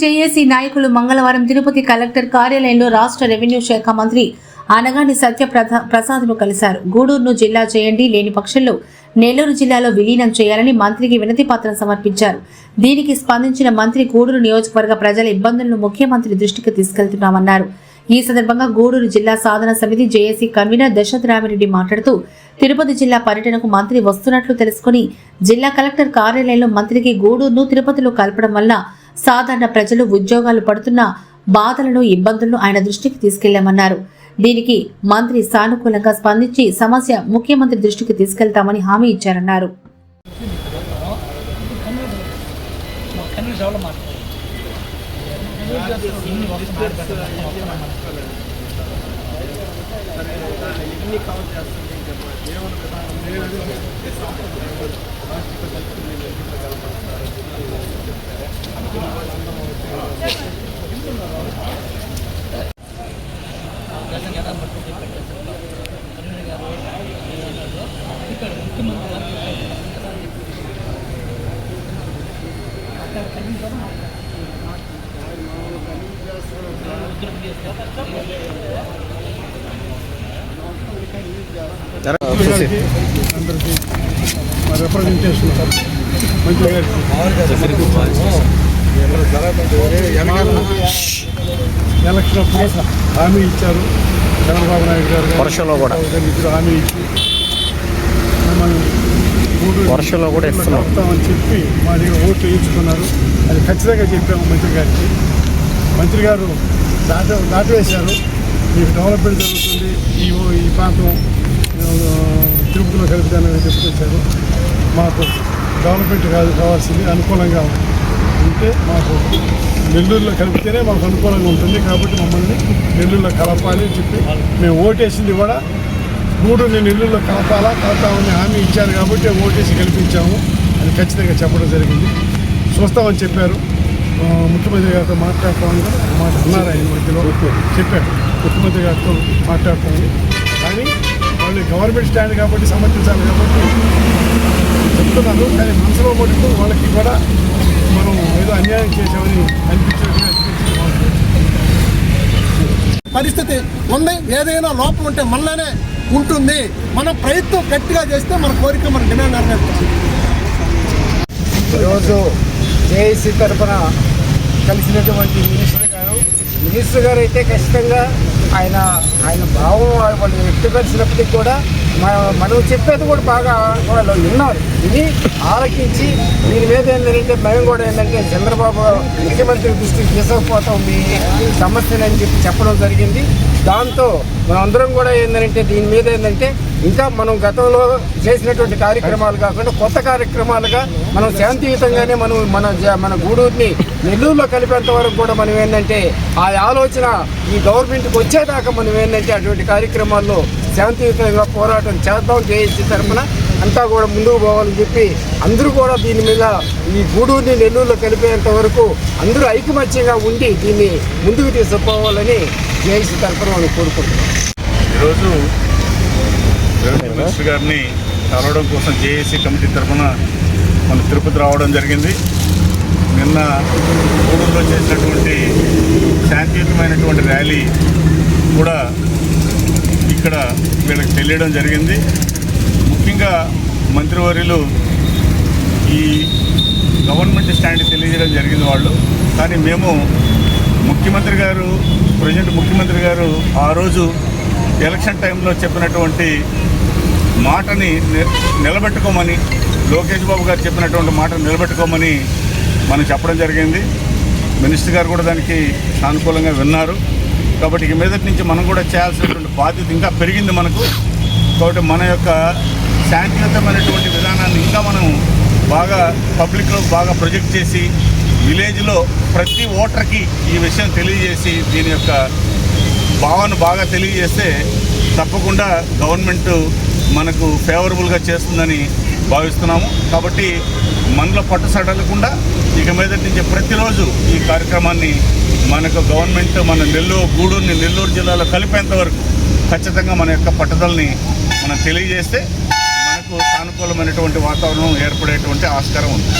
JAC నాయకులు మంగళవారం Tirupati collector కార్యాలయంలో రాష్ట్ర రెవెన్యూ శాఖ మంత్రి అనగాని సత్యప్రసాద్ను కలిశారు. గూడూరును జిల్లా చేయండి, లేని పక్షంలో నెల్లూరు జిల్లాలో విలీనం చేయాలని మంత్రికి వినతి పత్రం సమర్పించారు. దీనికి స్పందించిన మంత్రి గూడూరు నియోజకవర్గ ప్రజల ఇబ్బందులను ముఖ్యమంత్రి దృష్టికి తీసుకెళ్తున్నామన్నారు. ఈ సందర్భంగా గూడూరు జిల్లా సాధన సమితి జేఏసీ కన్వీనర్ దశరథ్ రామిరెడ్డి మాట్లాడుతూ తిరుపతి జిల్లా పర్యటనకు మంత్రి వస్తున్నట్లు తెలుసుకుని జిల్లా కలెక్టర్ కార్యాలయంలో మంత్రికి గూడూరును తిరుపతిలో కలపడం వల్ల సాధారణ ప్రజలు ఉద్యోగాలు పడుతున్న బాధలను, ఇబ్బందులను ఆయన దృష్టికి తీసుకెళ్లామన్నారు. దీనికి మంత్రి సానుకూలంగా స్పందించి సమస్య ముఖ్యమంత్రి దృష్టికి తీసుకెళ్తామని హామీ ఇచ్చారన్నారు. అందరికీ మా రిప్రజెంటేషన్ ఎలక్షన్ అప్పుడు హామీ ఇచ్చారు. చంద్రబాబు నాయుడు గారు వర్షంలో కూడా హామీ ఇచ్చి వర్షంలో కూడా వస్తామని చెప్పి మా దగ్గర ఓట్లు వేయించుకున్నారు. అది ఖచ్చితంగా చెప్పాము మంత్రి గారికి. మంత్రి గారు దాటివేశారు. మీకు డెవలప్మెంట్ జరుగుతుంది, ఈ ప్రాంతం తిరుపతిలో కలుపుతానని చెప్పుకొచ్చారు. మాకు డెవలప్మెంట్ కావాల్సింది అనుకూలంగా ఉంటే మాకు నెల్లూరులో కలిపితేనే మాకు అనుకూలంగా ఉంటుంది. కాబట్టి మమ్మల్ని నెల్లూరులో కలపాలి అని చెప్పి మేము ఓటేసింది కూడా గూడూరుని నెల్లూరులో కలపామని హామీ ఇచ్చారు. కాబట్టి ఓటేసి కల్పించాము. అది ఖచ్చితంగా చెప్పడం జరిగింది. చూస్తామని చెప్పారు. ముఖ్యమంత్రి గారితో మాట్లాడతామని మాట అన్నారు. ఆయన మధ్యలో చెప్పారు ముఖ్యమంత్రి గారితో మాట్లాడతామని. కానీ వాళ్ళు గవర్నమెంట్ స్టాండ్ కాబట్టి సమర్థించాలి కాబట్టి చెప్తున్నారు. కానీ మనసులో మటుకు వాళ్ళకి కూడా మనం ఏదో అన్యాయం చేసామని అనిపించేట్టుగా పరిస్థితి ఉంది. ఏదైనా లోపం ఉంటే మనలోనే ఉంటుంది. మన ప్రయత్నం గట్టిగా చేస్తే మన కోరిక, మన డిమాండ్ నెరవేరుతుంది. ఈరోజు జేఏసీ తరఫున కలిసినటువంటి మినిస్టర్ గారు అయితే ఖచ్చితంగా ఆయన భావం వాళ్ళు వ్యక్తపరిచినప్పటికీ కూడా మనం చెప్పేది కూడా బాగా వాళ్ళు విన్నారు. ఇది ఆలకించి దీని మీద ఏంటంటే భయం కూడా ఏంటంటే చంద్రబాబు ముఖ్యమంత్రి దృష్టికి తీసుకుపోతాం మీ సమస్యనని చెప్పడం జరిగింది. దాంతో మనందరం కూడా ఏంటంటే దీని మీద ఏంటంటే ఇంకా మనం గతంలో చేసినటువంటి కార్యక్రమాలు కాకుండా కొత్త కార్యక్రమాలుగా మనం శాంతియుతంగానే మన గూడూరుని నెల్లూరులో కలిపేంత వరకు కూడా మనం ఏంటంటే ఆ ఆలోచన ఈ గవర్నమెంట్కి వచ్చేదాకా మనం ఏంటంటే అటువంటి కార్యక్రమాల్లో శాంతియుతంగా పోరాటం చేద్దాం. జేఏసీ తరఫున అంతా కూడా ముందుకు పోవాలని చెప్పి అందరూ కూడా దీని మీద ఈ గూడూరుని నెల్లూరులో కలిపేంత వరకు అందరూ ఐకమత్యంగా ఉండి దీన్ని ముందుకు తీసుకుపోవాలని జేఏసీ తరఫున మనం కోరుకుంటున్నాం. ఈరోజు రెవెన్యూ మినిస్టర్ గారిని కలవడం కోసం జేఏసీ కమిటీ తరఫున మన తిరుపతి రావడం జరిగింది. నిన్న గూడూరులో చేసినటువంటి శాంతియుతమైనటువంటి ర్యాలీ కూడా ఇక్కడ వీళ్ళకి తెలియడం జరిగింది. ముఖ్యంగా మంత్రివర్యులు ఈ గవర్నమెంట్ స్టాండ్ తెలియజేయడం జరిగింది వాళ్ళు. కానీ మేము ప్రజెంట్ ముఖ్యమంత్రి గారు ఆ రోజు ఎలక్షన్ టైంలో చెప్పినటువంటి మాటని నిలబెట్టుకోమని, లోకేష్ బాబు గారు చెప్పినటువంటి మాటను నిలబెట్టుకోమని మనం చెప్పడం జరిగింది. మినిస్టర్ గారు కూడా దానికి సానుకూలంగా విన్నారు. కాబట్టి ఇక మీదటి నుంచి మనం కూడా చేయాల్సినటువంటి బాధ్యత ఇంకా పెరిగింది మనకు. కాబట్టి మన యొక్క శాంతియుతమైనటువంటి విధానాన్ని ఇంకా మనం బాగా పబ్లిక్లో బాగా ప్రొజెక్ట్ చేసి విలేజ్లో ప్రతి ఓటర్కి ఈ విషయం తెలియజేసి దీని యొక్క భావన బాగా తెలియజేస్తే తప్పకుండా గవర్నమెంట్ మనకు ఫేవరబుల్గా చేస్తుందని భావిస్తున్నాము. కాబట్టి మనలో పట్టు సడలకుండా ఇక మీదటి నుంచి ప్రతిరోజు ఈ కార్యక్రమాన్ని మనకు గవర్నమెంట్ మన గూడూరుని నెల్లూరు జిల్లాలో కలిపేంత వరకు ఖచ్చితంగా మన యొక్క పట్టుదలని మనం తెలియజేస్తే మనకు సానుకూలమైనటువంటి వాతావరణం ఏర్పడేటువంటి ఆస్కారం ఉంది.